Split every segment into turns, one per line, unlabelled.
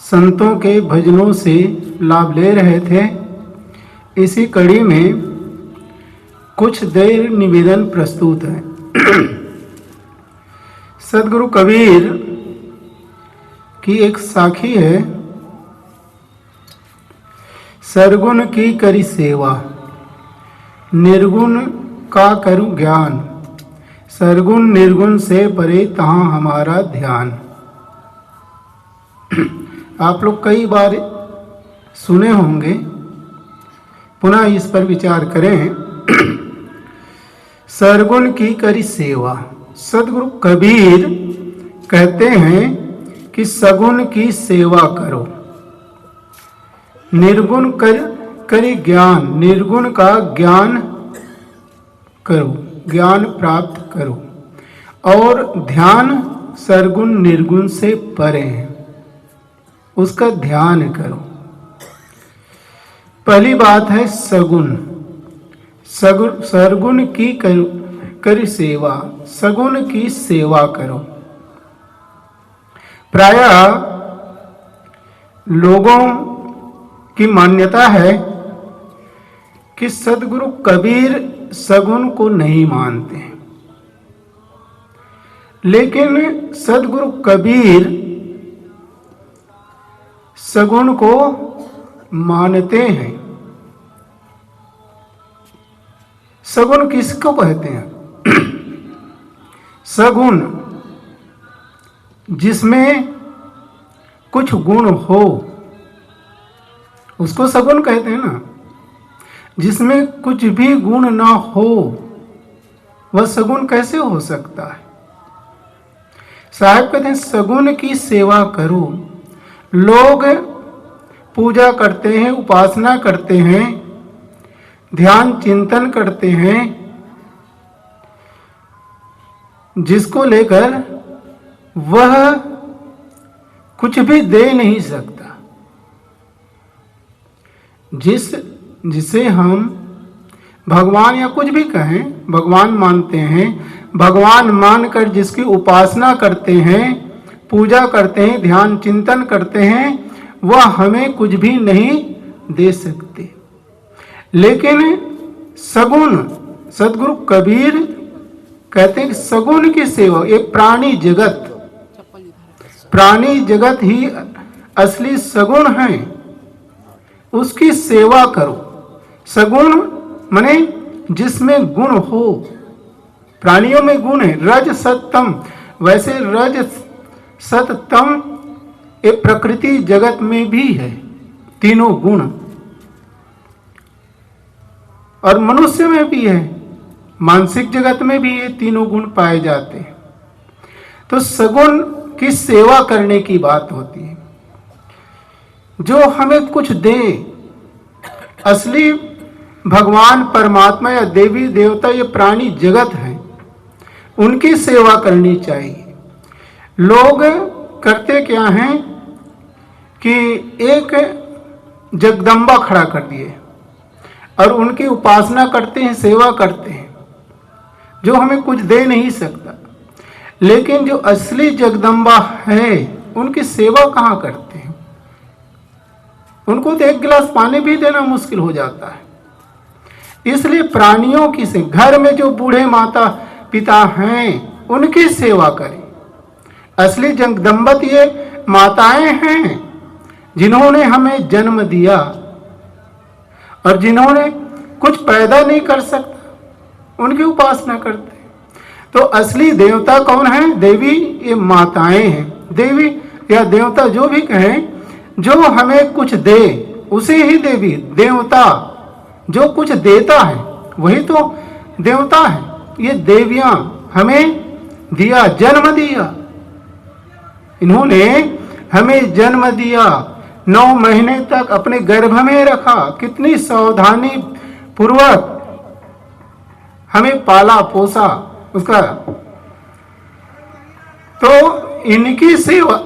संतों के भजनों से लाभ ले रहे थे। इसी कड़ी में कुछ देर निवेदन प्रस्तुत है। सदगुरु कबीर की एक साखी है। सरगुण की करी सेवा, निर्गुण का करूं ज्ञान, सरगुण निर्गुण से परे तहां हमारा ध्यान। आप लोग कई बार सुने होंगे, पुनः इस पर विचार करें। सरगुण की करी सेवा, सदगुरु कबीर कहते हैं कि सगुण की सेवा करो, निर्गुण करी ज्ञान, निर्गुण का ज्ञान करो, ज्ञान प्राप्त करो, और ध्यान सरगुण निर्गुण से परे है, उसका ध्यान करो। पहली बात है सगुण, सरगुण की करी सेवा, सगुण की सेवा करो। प्रायः लोगों की मान्यता है कि सदगुरु कबीर सगुण को नहीं मानते, लेकिन सदगुरु कबीर सगुण को मानते हैं। सगुण किसको कहते हैं? सगुण जिसमें कुछ गुण हो उसको सगुण कहते हैं ना। जिसमें कुछ भी गुण ना हो वह सगुण कैसे हो सकता है? साहब कहते हैं सगुण की सेवा करो। लोग पूजा करते हैं, उपासना करते हैं, ध्यान चिंतन करते हैं, जिसको लेकर वह कुछ भी दे नहीं सकता। जिसे हम भगवान या कुछ भी कहें, भगवान मानते हैं, भगवान मानकर जिसकी उपासना करते हैं, पूजा करते हैं, ध्यान चिंतन करते हैं, वह हमें कुछ भी नहीं दे सकते। लेकिन सगुण, सदगुरु कबीर कहते हैं कि सगुण की सेवा, एक प्राणी जगत ही असली सगुण है, उसकी सेवा करो। सगुण माने जिसमें गुण हो। प्राणियों में गुण है, रज सतम। वैसे रज सतम एक प्रकृति जगत में भी है, तीनों गुण, और मनुष्य में भी है, मानसिक जगत में भी ये तीनों गुण पाए जाते हैं। तो सगुण की सेवा करने की बात होती है, जो हमें कुछ दे। असली भगवान परमात्मा या देवी देवता ये प्राणी जगत है, उनकी सेवा करनी चाहिए। लोग करते क्या हैं कि एक जगदम्बा खड़ा कर दिए और उनकी उपासना करते हैं, सेवा करते हैं, जो हमें कुछ दे नहीं सकता। लेकिन जो असली जगदम्बा है उनकी सेवा कहाँ करते हैं? उनको तो एक गिलास पानी भी देना मुश्किल हो जाता है। इसलिए प्राणियों की से घर में जो बूढ़े माता पिता हैं उनकी सेवा करें। असली जगदम्बा ये माताएं हैं जिन्होंने हमें जन्म दिया और जिन्होंने कुछ पैदा नहीं कर सकता, उनकी उपासना करते हैं। तो असली देवता कौन है? देवी, ये माताएं हैं। देवी या देवता जो भी कहें, जो हमें कुछ दे उसे ही देवी देवता, जो कुछ देता है वही तो देवता है। ये देवियां हमें दिया, जन्म दिया, इन्होंने हमें जन्म दिया, 9 महीने तक अपने गर्भ में रखा, कितनी सावधानी पूर्वक हमें पाला पोसा उसका। तो इनकी सेवा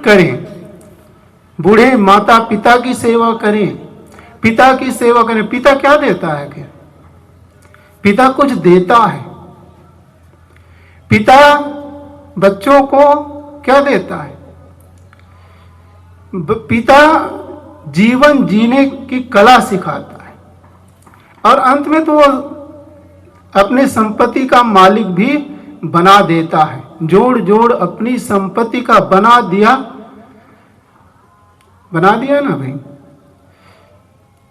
करें, बूढ़े माता पिता की सेवा करें, पिता की सेवा करें। पिता क्या देता है? क्या पिता कुछ देता है? पिता बच्चों को क्या देता है? पिता जीवन जीने की कला सिखाता है और अंत में तो अपने संपत्ति का मालिक भी बना देता है। जोड़ जोड़ अपनी संपत्ति का बना दिया ना भाई।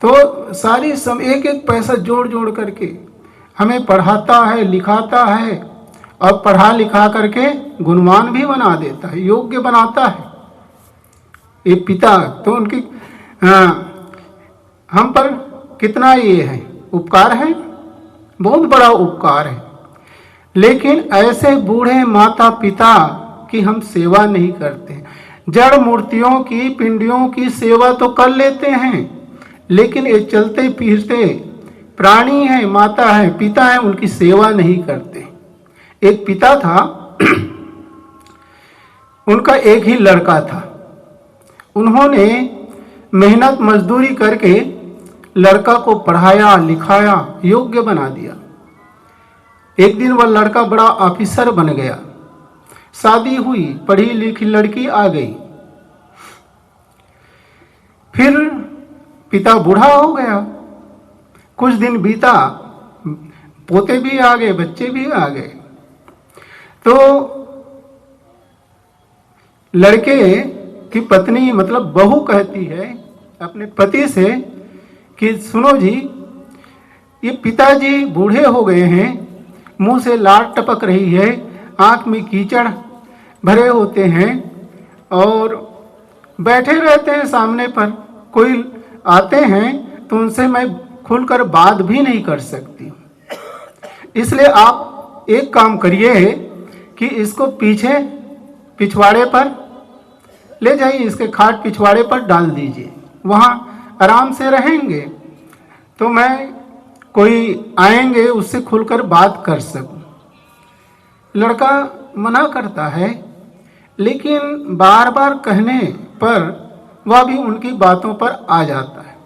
तो सारी एक एक पैसा जोड़ जोड़ करके हमें पढ़ाता है, लिखाता है और पढ़ा लिखा करके गुणवान भी बना देता है, योग्य बनाता है। ये पिता तो उनकी हम पर कितना ये है उपकार है, बहुत बड़ा उपकार है। लेकिन ऐसे बूढ़े माता पिता की हम सेवा नहीं करते। जड़ मूर्तियों की, पिंडियों की सेवा तो कर लेते हैं, लेकिन ये चलते फिरते प्राणी है, माता है, पिता है, उनकी सेवा नहीं करते। एक पिता था, उनका एक ही लड़का था। उन्होंने मेहनत मजदूरी करके लड़का को पढ़ाया लिखाया, योग्य बना दिया। एक दिन वह लड़का बड़ा ऑफिसर बन गया। शादी हुई, पढ़ी लिखी लड़की आ गई। फिर पिता बूढ़ा हो गया। कुछ दिन बीता, पोते भी आ गए, बच्चे भी आ गए। तो लड़के की पत्नी मतलब बहू कहती है अपने पति से कि सुनो जी, ये पिताजी बूढ़े हो गए हैं, मुंह से लार टपक रही है, आंख में कीचड़ भरे होते हैं और बैठे रहते हैं सामने पर। कोई आते हैं तो उनसे मैं खुलकर बात भी नहीं कर सकती। इसलिए आप एक काम करिए कि इसको पीछे पिछवाड़े पर ले जाइए, इसके खाट पिछवाड़े पर डाल दीजिए, वहाँ आराम से रहेंगे तो मैं कोई आएंगे उससे खुलकर बात कर सकूं। लड़का मना करता है, लेकिन बार बार कहने पर वह भी उनकी बातों पर आ जाता है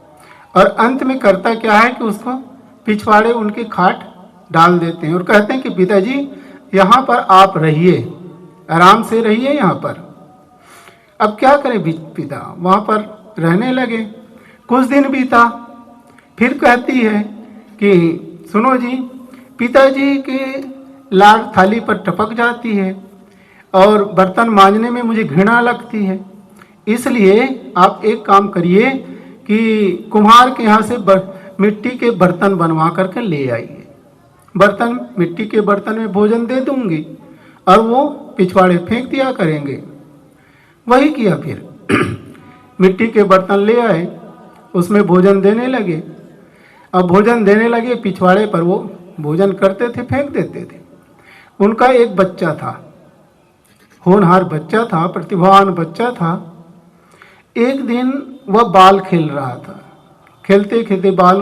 और अंत में करता क्या है कि उसको पिछवाड़े उनके खाट डाल देते हैं और कहते हैं कि पिताजी यहाँ पर आप रहिए, आराम से रहिए यहाँ पर। अब क्या करे पिता, वहाँ पर रहने लगे। कुछ दिन बीता, फिर कहती है कि सुनो जी, पिताजी के लार थाली पर टपक जाती है और बर्तन मांजने में मुझे घृणा लगती है, इसलिए आप एक काम करिए कि कुम्हार के यहाँ से मिट्टी के बर्तन बनवा करके ले आइए। बर्तन, मिट्टी के बर्तन में भोजन दे दूंगी और वो पिछवाड़े फेंक दिया करेंगे। वही किया फिर मिट्टी के बर्तन ले आए, उसमें भोजन देने लगे। अब भोजन देने लगे, पिछवाड़े पर वो भोजन करते थे, फेंक देते थे। उनका एक बच्चा था, होनहार बच्चा था, प्रतिभावान बच्चा था। एक दिन वह बाल खेल रहा था, खेलते खेलते बाल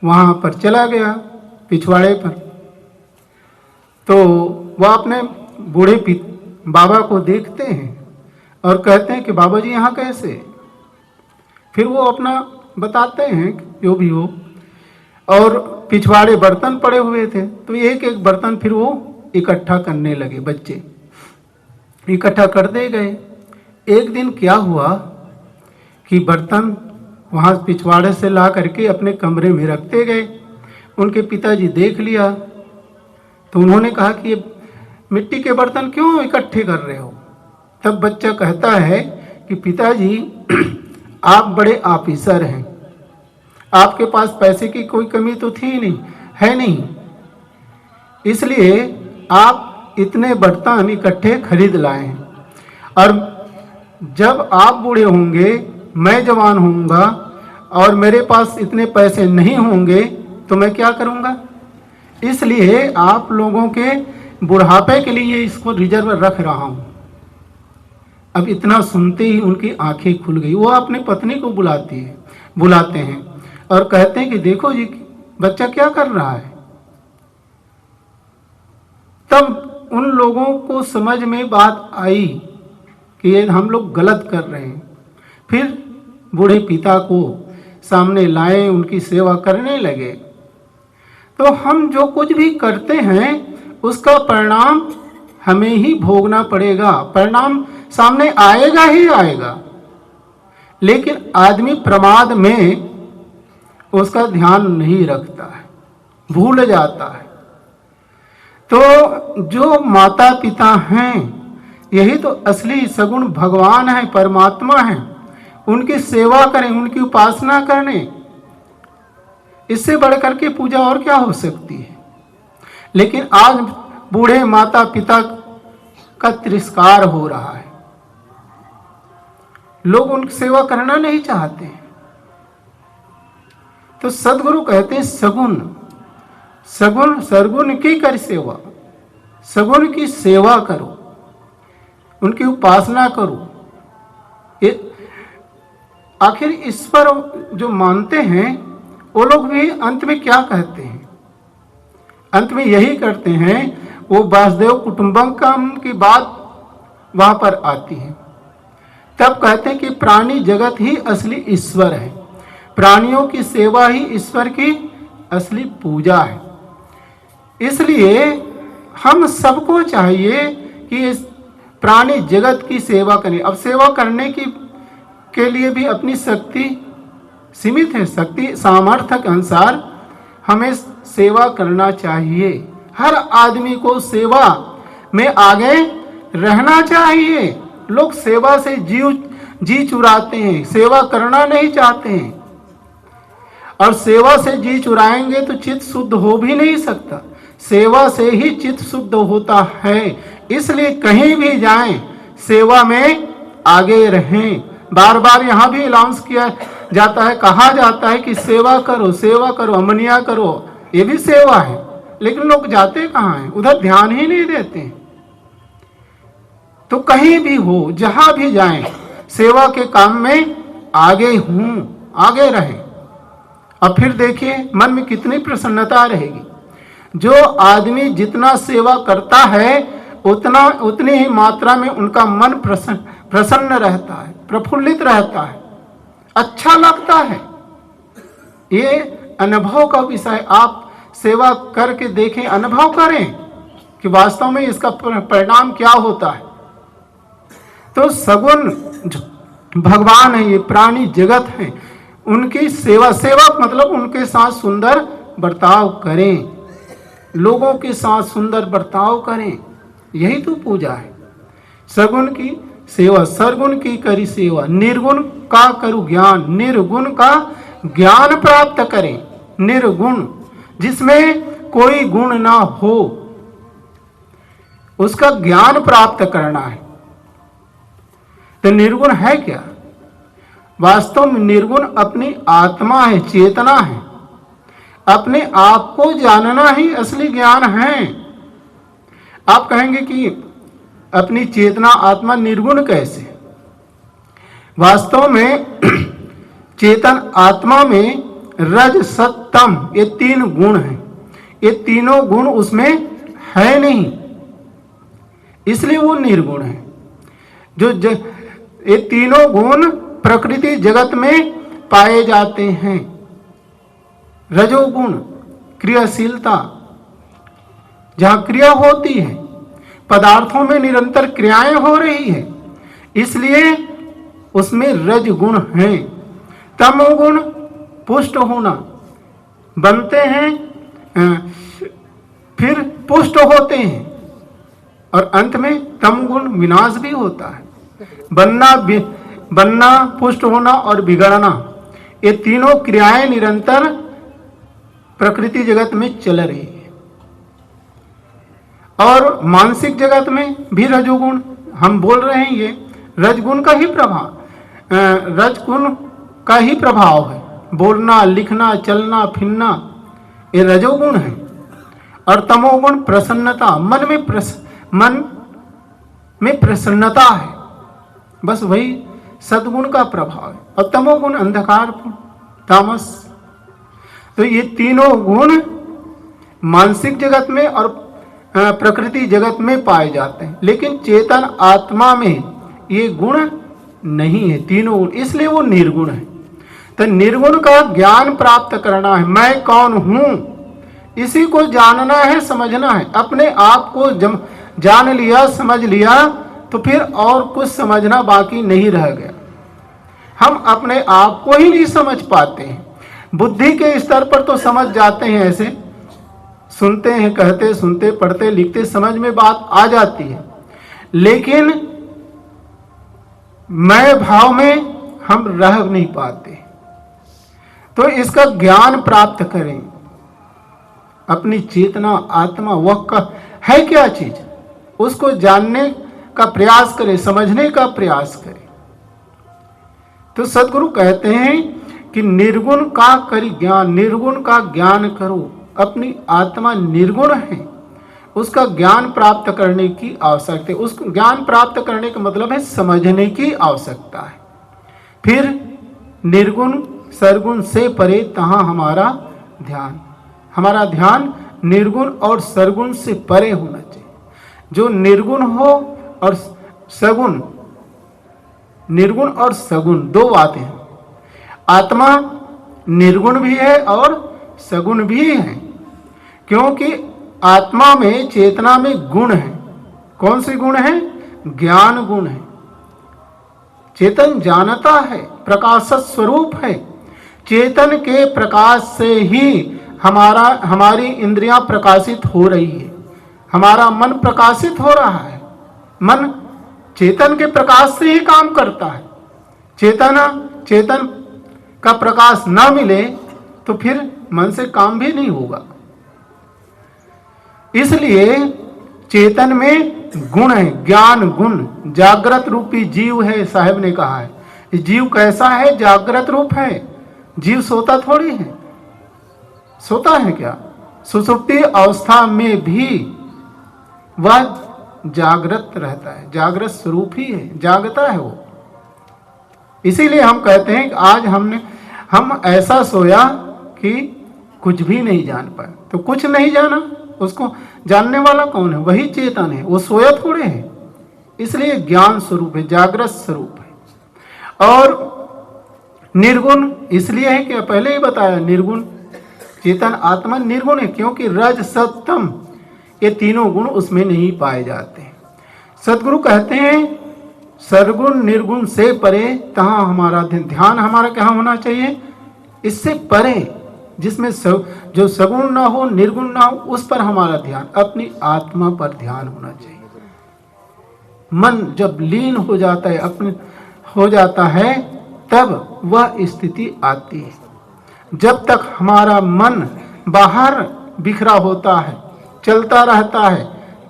वहाँ पर चला गया पिछवाड़े पर। तो वह अपने बूढ़े बाबा को देखते हैं और कहते हैं कि बाबा जी यहाँ कैसे। फिर वो अपना बताते हैं जो भी हो, और पिछवाड़े बर्तन पड़े हुए थे तो एक एक बर्तन फिर वो इकट्ठा करने लगे, बच्चे इकट्ठा करते गए। एक दिन क्या हुआ कि बर्तन वहाँ पिछवाड़े से ला करके अपने कमरे में रखते गए। उनके पिताजी देख लिया तो उन्होंने कहा कि ये मिट्टी के बर्तन क्यों इकट्ठे कर रहे हो। तब बच्चा कहता है कि पिताजी आप बड़े ऑफिसर हैं, आपके पास पैसे की कोई कमी तो थी नहीं, है नहीं, इसलिए आप इतने बर्तन इकट्ठे खरीद लाए हैं। और जब आप बूढ़े होंगे, मैं जवान होऊंगा और मेरे पास इतने पैसे नहीं होंगे तो मैं क्या करूंगा। इसलिए आप लोगों के बुढ़ापे के लिए इसको रिजर्व रख रहा हूं। अब इतना सुनते ही उनकी आंखें खुल गई। वो अपनी पत्नी को बुलाते हैं और कहते हैं कि देखो जी बच्चा क्या कर रहा है। तब उन लोगों को समझ में बात आई कि ये हम लोग गलत कर रहे हैं। फिर बूढ़े पिता को सामने लाए, उनकी सेवा करने लगे। तो हम जो कुछ भी करते हैं उसका परिणाम हमें ही भोगना पड़ेगा, परिणाम सामने आएगा ही आएगा। लेकिन आदमी प्रमाद में उसका ध्यान नहीं रखता है, भूल जाता है। तो जो माता पिता हैं यही तो असली सगुण भगवान है, परमात्मा है। उनकी सेवा करें, उनकी उपासना करें, इससे बढ़कर के पूजा और क्या हो सकती है। लेकिन आज बूढ़े माता पिता का तिरस्कार हो रहा है, लोग उनकी सेवा करना नहीं चाहते। तो सदगुरु कहते हैं सगुण सगुण सरगुण की कर सेवा, सगुण की सेवा करो, उनकी उपासना करो। आखिर इस पर जो मानते हैं वो लोग भी अंत में क्या कहते हैं? अंत में यही करते हैं, वो वासुदेव कुटुंबकम की बात वहां पर आती है। तब कहते हैं कि प्राणी जगत ही असली ईश्वर है, प्राणियों की सेवा ही ईश्वर की असली पूजा है। इसलिए हम सबको चाहिए कि इस प्राणी जगत की सेवा करें। अब सेवा करने के लिए भी अपनी शक्ति सीमित है, शक्ति सामर्थ्य के अनुसार हमें सेवा करना चाहिए। हर आदमी को सेवा में आगे रहना चाहिए। लोग सेवा से जी चुराते हैं, सेवा करना नहीं चाहते हैं, और सेवा से जी चुराएंगे तो चित्त शुद्ध हो भी नहीं सकता। सेवा से ही चित्त शुद्ध होता है। इसलिए कहीं भी जाएं, सेवा में आगे रहें। बार बार यहाँ भी अनाउंस किया जाता है, कहा जाता है कि सेवा करो, अमनिया करो, ये भी सेवा है। लेकिन लोग जाते कहाँ हैं? उधर ध्यान ही नहीं देते। तो कहीं भी हो, जहां भी जाएं, सेवा के काम में आगे रहें। और फिर देखिए मन में कितनी प्रसन्नता रहेगी। जो आदमी जितना सेवा करता है उतनी ही मात्रा में उनका मन प्रसन्न रहता है, प्रफुल्लित रहता है, अच्छा लगता है। ये अनुभव का विषय। आप सेवा करके देखें, अनुभव करें कि वास्तव में इसका परिणाम क्या होता है। तो सगुण भगवान है, ये प्राणी जगत है, उनकी सेवा मतलब उनके साथ सुंदर बर्ताव करें, लोगों के साथ सुंदर बर्ताव करें, यही तो पूजा है। सगुण की सेवा, सरगुण की करी सेवा, निर्गुण का करूं ज्ञान, निर्गुण का ज्ञान प्राप्त करें। निर्गुण जिसमें कोई गुण ना हो उसका ज्ञान प्राप्त करना है। तो निर्गुण है क्या? वास्तव में निर्गुण अपनी आत्मा है, चेतना है। अपने आप को जानना ही असली ज्ञान है। आप कहेंगे कि अपनी चेतना आत्मा निर्गुण कैसे? वास्तव में चेतन आत्मा में रज सत्व तम ये 3 गुण हैं। ये तीनों गुण उसमें है नहीं, इसलिए वो निर्गुण है। ये तीनों गुण प्रकृति जगत में पाए जाते हैं। रजोगुण क्रियाशीलता, जहां क्रिया होती है, पदार्थों में निरंतर क्रियाएं हो रही है, इसलिए उसमें रजगुण है। तमोगुण पुष्ट होना, बनते हैं फिर पुष्ट होते हैं, और अंत में तमगुण विनाश भी होता है। बनना, पुष्ट होना और बिगड़ना, ये तीनों क्रियाएं निरंतर प्रकृति जगत में चल रही है। और मानसिक जगत में भी रजोगुण हम बोल रहे हैं, ये रजगुण का ही प्रभाव, रजगुण का ही प्रभाव है। बोलना, लिखना, चलना, फिरना, ये रजोगुण है। और तमोगुण प्रसन्नता, मन में प्रसन्नता है, बस वही सद्गुण का प्रभाव है। और तमोगुण अंधकार, तामस। तो ये तीनों गुण मानसिक जगत में और प्रकृति जगत में पाए जाते हैं, लेकिन चेतन आत्मा में ये गुण नहीं है, तीनों गुण, इसलिए वो निर्गुण है। तो निर्गुण का ज्ञान प्राप्त करना है। मैं कौन हूं, इसी को जानना है, समझना है। अपने आप को जान लिया, समझ लिया, तो फिर और कुछ समझना बाकी नहीं रह गया। हम अपने आप को ही नहीं समझ पाते हैं। बुद्धि के स्तर पर तो समझ जाते हैं, ऐसे सुनते हैं, कहते, सुनते, पढ़ते, लिखते, समझ में बात आ जाती है, लेकिन मैं भाव में हम रह नहीं पाते। तो इसका ज्ञान प्राप्त करें। अपनी चेतना, आत्मा वह का है क्या चीज, उसको जानने का प्रयास करें, समझने का प्रयास करें। तो सदगुरु कहते हैं कि निर्गुण का करी ज्ञान, निर्गुण का ज्ञान करो। अपनी आत्मा निर्गुण है, उसका ज्ञान प्राप्त करने की आवश्यकता है। उस ज्ञान प्राप्त करने का मतलब है समझने की आवश्यकता है। फिर निर्गुण सरगुण से परे तहाँ हमारा ध्यान, हमारा ध्यान निर्गुण और सरगुण से परे होना चाहिए। जो निर्गुण हो और सगुण, निर्गुण और सगुण दो बातें हैं। आत्मा निर्गुण भी है और सगुण भी है, क्योंकि आत्मा में, चेतना में गुण है। कौन से गुण है? ज्ञान गुण है। चेतन जानता है, प्रकाशक स्वरूप है। चेतन के प्रकाश से ही हमारी इंद्रियां प्रकाशित हो रही है, हमारा मन प्रकाशित हो रहा है। मन चेतन के प्रकाश से ही काम करता है। चेतन का प्रकाश न मिले तो फिर मन से काम भी नहीं होगा। इसलिए चेतन में गुण है, ज्ञान गुण। जागृत रूपी जीव है, साहब ने कहा है। जीव कैसा है? जागृत रूप है। जीव सोता थोड़ी है, सोता है क्या? सुषुप्ति अवस्था में भी वह जागृत रहता है, जागृत स्वरूप ही है, जागता है वो। इसीलिए हम कहते हैं कि आज हम ऐसा सोया कि कुछ भी नहीं जान पाए। तो कुछ नहीं जाना, उसको जानने वाला कौन है? वही चेतन है, वो सोया थोड़े है। इसलिए ज्ञान स्वरूप है, जागृत स्वरूप है। और निर्गुण इसलिए है कि पहले ही बताया, निर्गुण चेतन आत्मा निर्गुण है, क्योंकि रज सत्तम ये तीनों गुण उसमें नहीं पाए जाते। सदगुरु कहते हैं सरगुण निर्गुण से परे तहाँ हमारा ध्यान, हमारा क्या होना चाहिए? इससे परे, जिसमें जो सगुण ना हो, निर्गुण ना हो, उस पर हमारा ध्यान, अपनी आत्मा पर ध्यान होना चाहिए। मन जब लीन हो जाता है, अपने हो जाता है, तब वह स्थिति आती है। जब तक हमारा मन बाहर बिखरा होता है, चलता रहता है,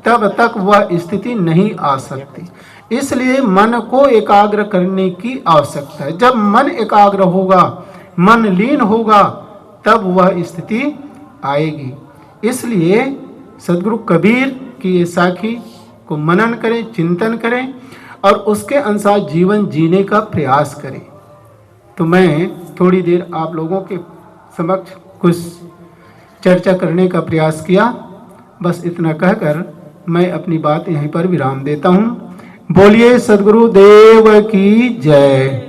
तब तक वह स्थिति नहीं आ सकती। इसलिए मन को एकाग्र करने की आवश्यकता है। जब मन एकाग्र होगा, मन लीन होगा, तब वह स्थिति आएगी। इसलिए सदगुरु कबीर की ये साखी को मनन करें, चिंतन करें और उसके अनुसार जीवन जीने का प्रयास करें। तो मैं थोड़ी देर आप लोगों के समक्ष कुछ चर्चा करने का प्रयास किया। बस इतना कहकर मैं अपनी बात यहीं पर विराम देता हूँ। बोलिए सदगुरु देव की जय।